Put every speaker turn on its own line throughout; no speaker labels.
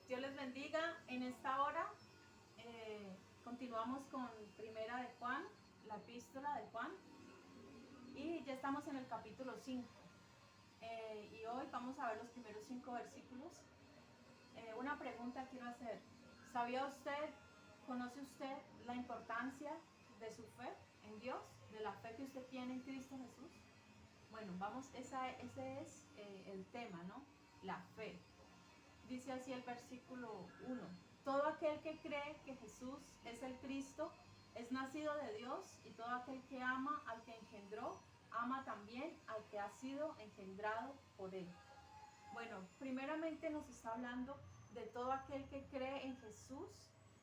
Dios les bendiga. En esta hora continuamos con Primera de Juan, la epístola de Juan, y ya estamos en el capítulo 5. Y hoy vamos a ver los primeros 5 versículos. Una pregunta quiero hacer. ¿Sabía usted, conoce usted la importancia de su fe en Dios, de la fe que usted tiene en Cristo Jesús? Bueno, ese es el tema, ¿no? La fe. Dice así el versículo 1. Todo aquel que cree que Jesús es el Cristo es nacido de Dios, y todo aquel que ama al que engendró, ama también al que ha sido engendrado por él. Bueno, primeramente nos está hablando de todo aquel que cree en Jesús,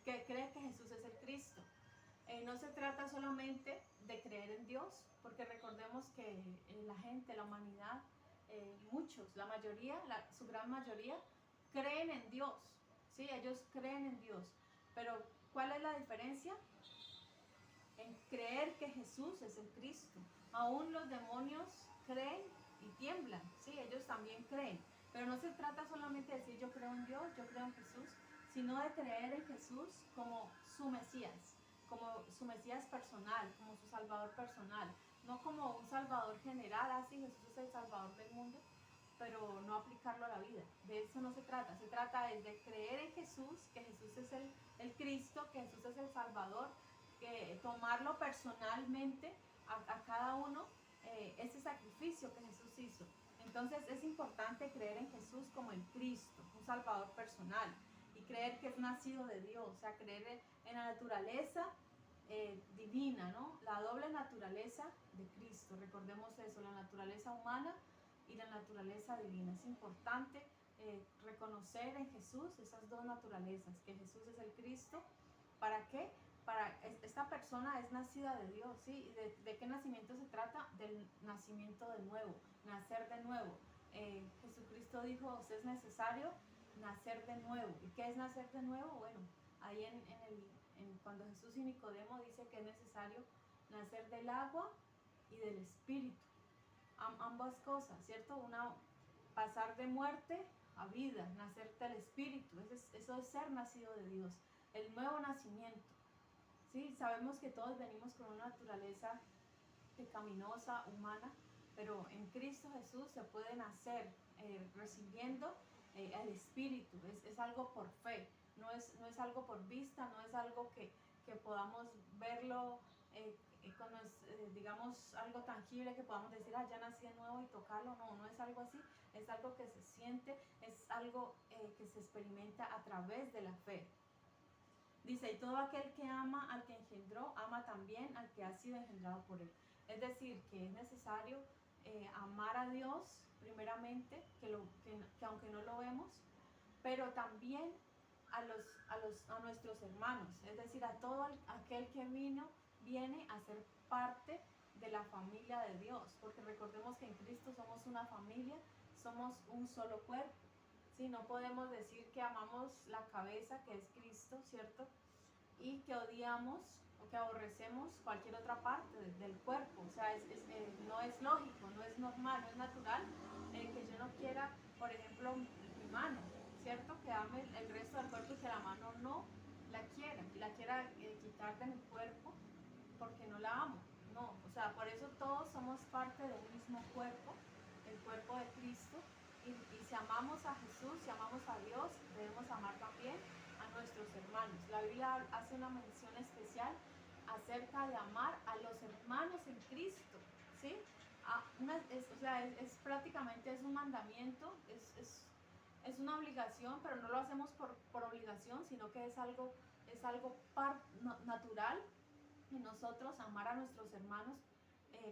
que cree que Jesús es el Cristo. No se trata solamente de creer en Dios, porque recordemos que la gente, la humanidad, muchos, la mayoría, su gran mayoría, creen en Dios, ¿sí? Ellos creen en Dios, pero ¿cuál es la diferencia? En creer que Jesús es el Cristo. Aún los demonios creen y tiemblan, ¿sí? Ellos también creen, pero no se trata solamente de decir yo creo en Dios, yo creo en Jesús, sino de creer en Jesús como su Mesías personal, como su Salvador personal, no como un Salvador general, así Jesús es el Salvador del mundo, pero no aplicarlo a la vida. De eso no se trata. Se trata de creer en Jesús, que Jesús es el Cristo, que Jesús es el Salvador, que tomarlo personalmente a cada uno, ese sacrificio que Jesús hizo. Entonces es importante creer en Jesús como el Cristo, un Salvador personal, y creer que es nacido de Dios, o sea, creer en la naturaleza divina, ¿no? La doble naturaleza de Cristo. Recordemos eso, la naturaleza humana y la naturaleza divina. Es importante reconocer en Jesús esas dos naturalezas, que Jesús es el Cristo. ¿Para qué? Esta persona es nacida de Dios, ¿sí? ¿De qué nacimiento se trata? Del nacimiento de nuevo, nacer de nuevo. Jesucristo dijo, es necesario nacer de nuevo. ¿Y qué es nacer de nuevo? Bueno, ahí cuando Jesús y Nicodemo dice que es necesario nacer del agua y del espíritu. Ambas cosas, ¿cierto? Pasar de muerte a vida, nacer del espíritu. Eso es ser nacido de Dios, el nuevo nacimiento. ¿Sí? Sabemos que todos venimos con una naturaleza pecaminosa, humana, pero en Cristo Jesús se puede nacer recibiendo el Espíritu. Es algo por fe, no es algo por vista, no es algo que podamos verlo digamos algo tangible, que podamos decir, ya nací de nuevo y tocarlo. No es algo así, es algo que se siente, es algo que se experimenta a través de la fe. Dice, y todo aquel que ama al que engendró, ama también al que ha sido engendrado por él. Es decir, que es necesario amar a Dios primeramente, que aunque no lo vemos, pero también a nuestros hermanos, es decir, a todo aquel que viene a ser parte de la familia de Dios, porque recordemos que en Cristo somos una familia, somos un solo cuerpo. Sí, no podemos decir que amamos la cabeza, que es Cristo, ¿cierto? Y que odiamos o que aborrecemos cualquier otra parte del cuerpo. O sea, no es lógico, no es normal, no es natural que yo no quiera, por ejemplo, mi mano, ¿cierto? Que ame el resto del cuerpo y que la mano no la quiera quitar de mi cuerpo porque no la amo. No, o sea, por eso todos somos parte de un mismo cuerpo, el cuerpo de Cristo, y si amamos a Jesús, si amamos a Dios, debemos amar también a nuestros hermanos. La Biblia hace una mención especial acerca de amar a los hermanos en Cristo, ¿sí? Prácticamente es un mandamiento, es una obligación, pero no lo hacemos por obligación, sino que es algo natural en nosotros, amar a nuestros hermanos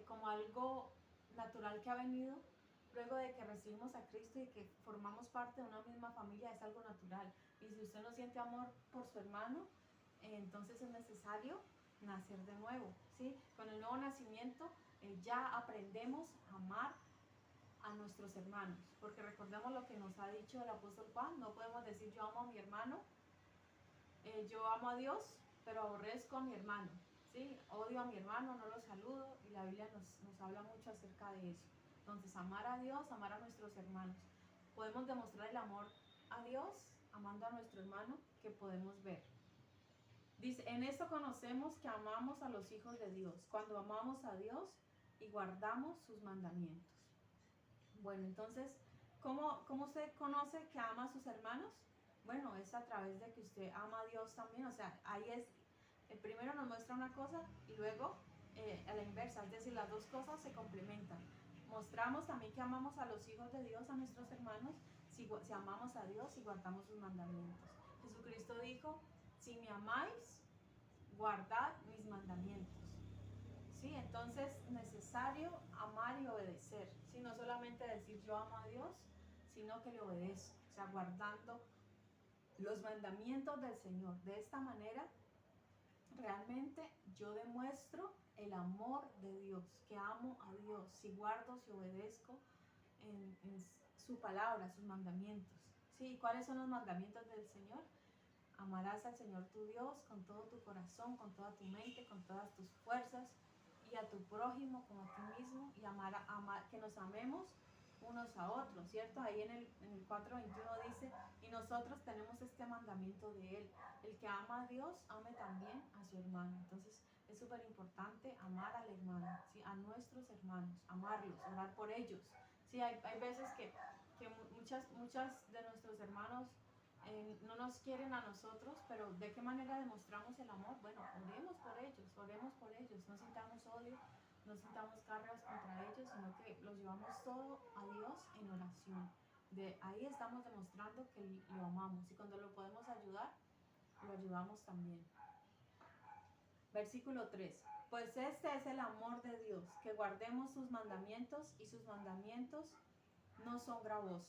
como algo natural que ha venido luego de que recibimos a Cristo y que formamos parte de una misma familia. Es algo natural. Y si usted no siente amor por su hermano, entonces es necesario nacer de nuevo, ¿sí? Con el nuevo nacimiento ya aprendemos a amar a nuestros hermanos, porque recordemos lo que nos ha dicho el apóstol Juan. No podemos decir yo amo a mi hermano, yo amo a Dios, pero aborrezco a mi hermano, ¿sí? Odio a mi hermano, no lo saludo, y la Biblia nos habla mucho acerca de eso. Entonces, amar a Dios, amar a nuestros hermanos. Podemos demostrar el amor a Dios amando a nuestro hermano, que podemos ver. Dice, en esto conocemos que amamos a los hijos de Dios, cuando amamos a Dios y guardamos sus mandamientos. Bueno, entonces, ¿cómo usted conoce que ama a sus hermanos? Bueno, es a través de que usted ama a Dios también. O sea, ahí es, primero nos muestra una cosa y luego a la inversa, es decir, las dos cosas se complementan. Mostramos también que amamos a los hijos de Dios, a nuestros hermanos, si amamos a Dios y guardamos sus mandamientos. Jesucristo dijo, si me amáis, guardad mis mandamientos. ¿Sí? Entonces, necesario amar y obedecer, ¿sí? No solamente decir yo amo a Dios, sino que le obedezco, o sea, guardando los mandamientos del Señor. De esta manera, realmente yo demuestro el amor de Dios, que amo a Dios, si guardo, si obedezco en su palabra, sus mandamientos. ¿Sí? ¿Cuáles son los mandamientos del Señor? Amarás al Señor tu Dios con todo tu corazón, con toda tu mente, con todas tus fuerzas, y a tu prójimo como a ti mismo, y que nos amemos unos a otros, ¿cierto? Ahí en el 4:21 dice, y nosotros tenemos este mandamiento de Él, el que ama a Dios, ame también a su hermano. Entonces es súper importante amar al hermano, ¿sí? A nuestros hermanos, amarlos, orar por ellos. Sí, hay veces que muchas de nuestros hermanos no nos quieren a nosotros, pero ¿de qué manera demostramos el amor? Bueno, oremos por ellos, no sintamos odio, no sintamos cargas contra ellos, sino que los llevamos todo a Dios en oración. De ahí estamos demostrando que lo amamos, y cuando lo podemos ayudar, lo ayudamos también. Versículo 3. Pues este es el amor de Dios, que guardemos sus mandamientos, y sus mandamientos no son gravosos.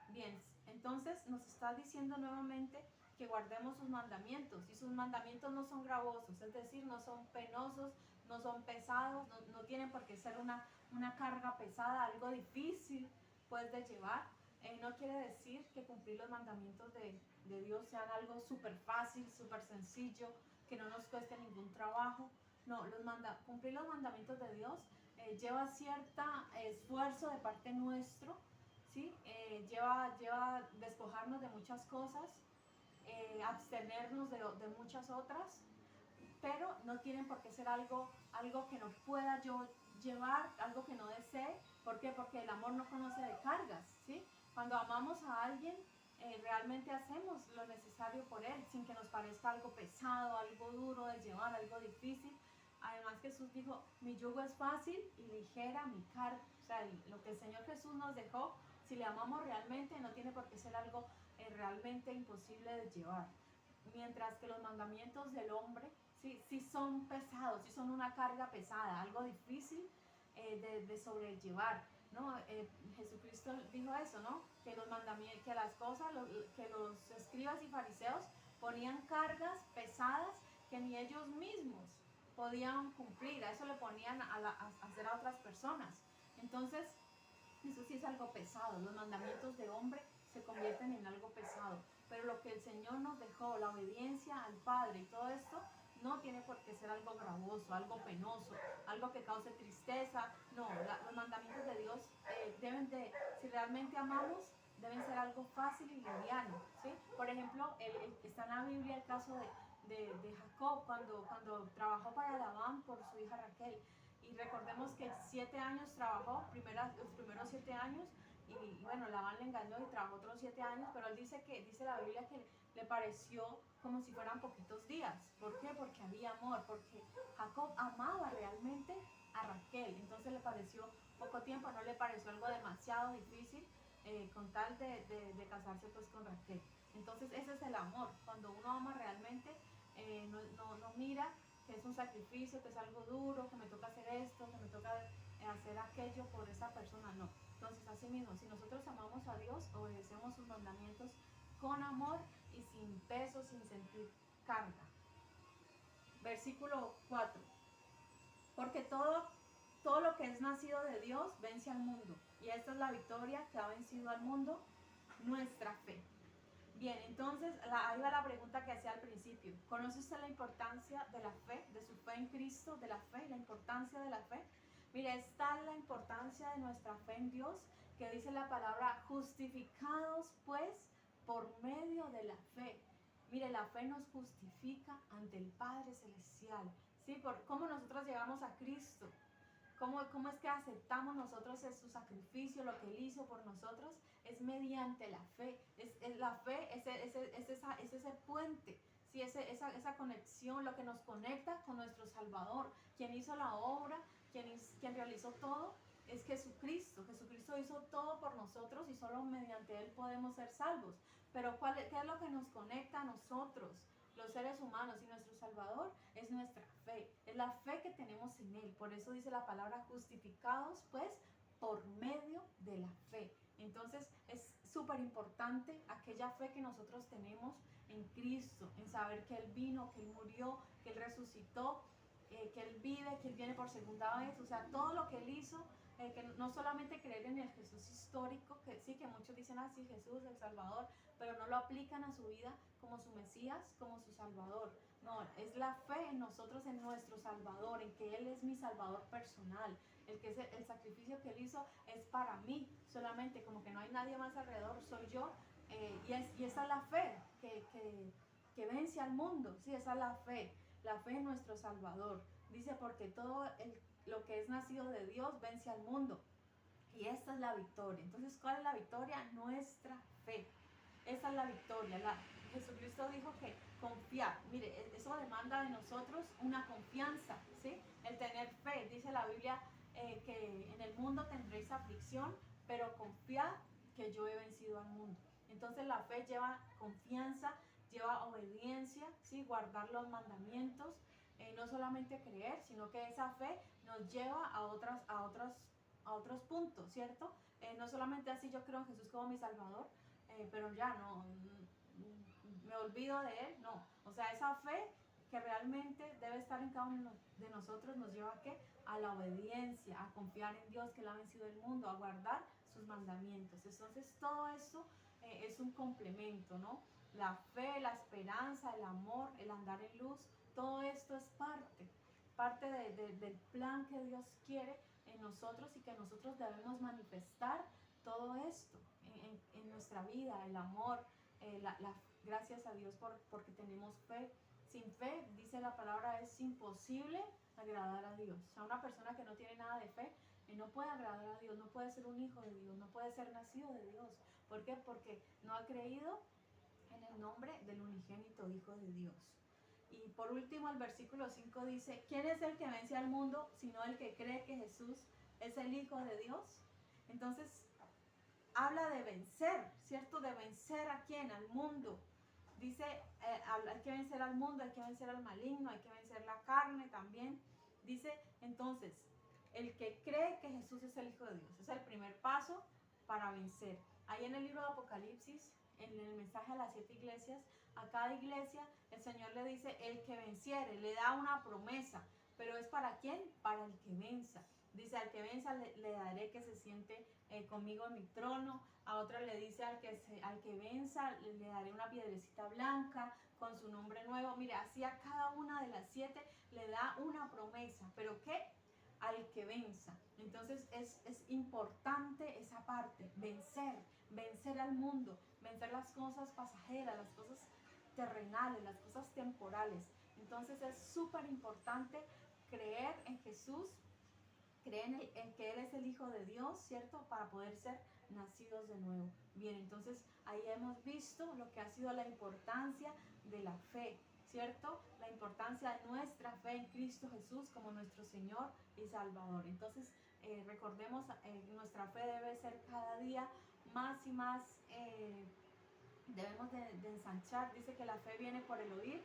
Bien, entonces nos está diciendo nuevamente que guardemos sus mandamientos, y sus mandamientos no son gravosos, es decir, no son penosos, no son pesados, no tienen por qué ser una carga pesada, algo difícil pues de llevar. No quiere decir que cumplir los mandamientos de Dios sean algo súper fácil, súper sencillo, que no nos cueste ningún trabajo. No, cumplir los mandamientos de Dios lleva cierto esfuerzo de parte nuestro, ¿sí? Lleva despojarnos de muchas cosas, abstenernos de muchas otras, pero no tienen por qué ser algo que no pueda yo llevar, algo que no desee. ¿Por qué? Porque el amor no conoce de cargas, ¿sí? Cuando amamos a alguien, realmente hacemos lo necesario por él, sin que nos parezca algo pesado, algo duro de llevar, algo difícil. Además, Jesús dijo, mi yugo es fácil y ligera mi carga. O sea, lo que el Señor Jesús nos dejó, si le amamos realmente, no tiene por qué ser algo realmente imposible de llevar. Mientras que los mandamientos del hombre sí son pesados, sí son una carga pesada, algo difícil de sobrellevar, ¿no? Jesucristo dijo eso, ¿no? Que los mandamientos, que las cosas, que los escribas y fariseos ponían cargas pesadas que ni ellos mismos podían cumplir, a eso le ponían a hacer a otras personas. Entonces, eso sí es algo pesado. Los mandamientos de hombre se convierten en algo pesado, pero lo que el Señor nos dejó, la obediencia al Padre y todo esto, no tiene por qué ser algo gravoso, algo penoso, algo que cause tristeza. No, los mandamientos de Dios si realmente amamos, deben ser algo fácil y liviano, ¿sí? Por ejemplo, está en la Biblia el caso de Jacob cuando trabajó para Labán por su hija Raquel. Y recordemos que 7 años trabajó, los primeros 7 años, y bueno, Labán le engañó y trabajó otros 7 años, pero él dice la Biblia que le pareció como si fueran poquitos días. ¿Por qué? Porque había amor, porque Jacob amaba realmente a Raquel, entonces le pareció poco tiempo, no le pareció algo demasiado difícil con tal de casarse pues con Raquel. Entonces ese es el amor, cuando uno ama realmente, no mira que es un sacrificio, que es algo duro, que me toca hacer esto, que me toca hacer aquello por esa persona, no. Entonces, así mismo, si nosotros amamos a Dios, obedecemos sus mandamientos con amor y sin peso, sin sentir carga. Versículo 4. Porque todo lo que es nacido de Dios vence al mundo. Y esta es la victoria que ha vencido al mundo, nuestra fe. Bien, entonces ahí va la pregunta que hacía al principio. ¿Conoce usted la importancia de la fe, de su fe en Cristo, de la fe, la importancia de la fe? Mire, es tal la importancia de nuestra fe en Dios que dice la palabra, justificados pues por medio de la fe. Mire, la fe nos justifica ante el Padre Celestial, ¿sí? Por cómo nosotros llegamos a Cristo. ¿Cómo es que aceptamos nosotros su sacrificio, lo que Él hizo por nosotros? Es mediante la fe. La fe es ese puente, ¿sí? Esa conexión, lo que nos conecta con nuestro Salvador. Quien hizo la obra, quien realizó todo, es Jesucristo. Jesucristo hizo todo por nosotros y solo mediante Él podemos ser salvos. Pero ¿qué es lo que nos conecta a nosotros, los seres humanos, y nuestro Salvador? Es nuestra fe, es la fe que tenemos en Él. Por eso dice la palabra justificados, pues, por medio de la fe. Entonces es súper importante aquella fe que nosotros tenemos en Cristo, en saber que Él vino, que Él murió, que Él resucitó, que Él vive, que Él viene por segunda vez. O sea, todo lo que Él hizo, que no solamente creer en el Jesús histórico, que sí, que muchos dicen así, Jesús, el Salvador, pero no lo aplican a su vida como su Mesías, como su Salvador. No, es la fe en nosotros, en nuestro Salvador, en que Él es mi Salvador personal, el sacrificio que Él hizo es para mí solamente, como que no hay nadie más alrededor, soy yo. Y esa es la fe que vence al mundo, sí, esa es la fe en nuestro Salvador. Dice, porque todo lo que es nacido de Dios vence al mundo. Y esta es la victoria. Entonces, ¿cuál es la victoria? Nuestra fe. Esa es la victoria. Jesucristo dijo que confiar. Mire, eso demanda de nosotros una confianza, ¿sí? El tener fe. Dice la Biblia que en el mundo tendréis aflicción, pero confiad que yo he vencido al mundo. Entonces la fe lleva confianza, lleva obediencia, ¿sí? Guardar los mandamientos, no solamente creer, sino que esa fe nos lleva a otros puntos, ¿cierto? No solamente así yo creo en Jesús como mi Salvador, pero ya no, me olvido de Él, no. O sea, esa fe que realmente debe estar en cada uno de nosotros nos lleva ¿a qué? A la obediencia, a confiar en Dios que Él ha vencido el mundo, a guardar sus mandamientos. Entonces todo esto es un complemento, ¿no? La fe, la esperanza, el amor, el andar en luz, todo esto es parte del plan que Dios quiere en nosotros, y que nosotros debemos manifestar todo esto en nuestra vida, el amor, gracias a Dios porque tenemos fe. Sin fe, dice la palabra, es imposible agradar a Dios. O sea, una persona que no tiene nada de fe no puede agradar a Dios, no puede ser un hijo de Dios, no puede ser nacido de Dios. ¿Por qué? Porque no ha creído en el nombre del unigénito Hijo de Dios. Y por último, el versículo 5 dice, ¿quién es el que vence al mundo sino el que cree que Jesús es el Hijo de Dios? Entonces, habla de vencer, ¿cierto? De vencer ¿a quién? Al mundo. Dice, hay que vencer al mundo, hay que vencer al maligno, hay que vencer la carne también. Dice, entonces, el que cree que Jesús es el Hijo de Dios, es el primer paso para vencer. Ahí en el libro de Apocalipsis, en el mensaje a las 7 iglesias, a cada iglesia el Señor le dice, el que venciere, le da una promesa, pero ¿es para quién? Para el que venza. Dice, al que venza le daré que se siente conmigo en mi trono. A otro le dice, al que venza le daré una piedrecita blanca con su nombre nuevo. Mire, así a cada una de las 7 le da una promesa. ¿Pero qué? Al que venza. Entonces es importante esa parte, vencer al mundo, vencer las cosas pasajeras, las cosas terrenales, las cosas temporales. Entonces es súper importante creer en Jesús, creen en que Él es el Hijo de Dios, ¿cierto? Para poder ser nacidos de nuevo. Bien, entonces ahí hemos visto lo que ha sido la importancia de la fe, ¿cierto? La importancia de nuestra fe en Cristo Jesús como nuestro Señor y Salvador. Entonces, recordemos, nuestra fe debe ser cada día más y más, debemos de ensanchar. Dice que la fe viene por el oír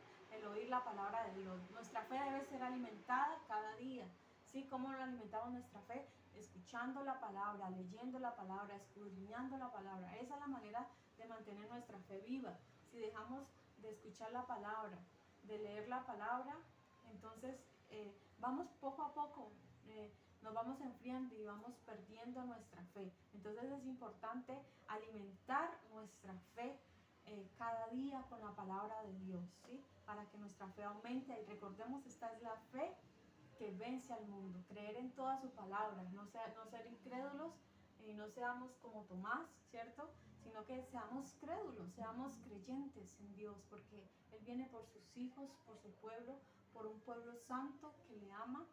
la palabra de Dios. Nuestra fe debe ser alimentada cada día. ¿Sí? ¿Cómo alimentamos nuestra fe? Escuchando la palabra, leyendo la palabra, escudriñando la palabra. Esa es la manera de mantener nuestra fe viva. Si dejamos de escuchar la palabra, de leer la palabra, entonces vamos poco a poco, nos vamos enfriando y vamos perdiendo nuestra fe. Entonces es importante alimentar nuestra fe cada día con la palabra de Dios, ¿sí? Para que nuestra fe aumente. Y recordemos, esta es la fe que vence al mundo, creer en toda su palabra, no ser incrédulos, no seamos como Tomás, ¿cierto? sino que seamos crédulos, seamos creyentes en Dios, porque Él viene por sus hijos, por su pueblo, por un pueblo santo que le ama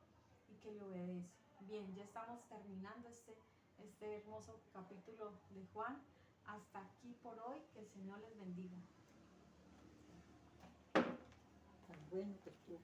y que le obedece. Bien, ya estamos terminando este hermoso capítulo de Juan. Hasta aquí por hoy, que el Señor les bendiga.
Tan bueno que estuvo.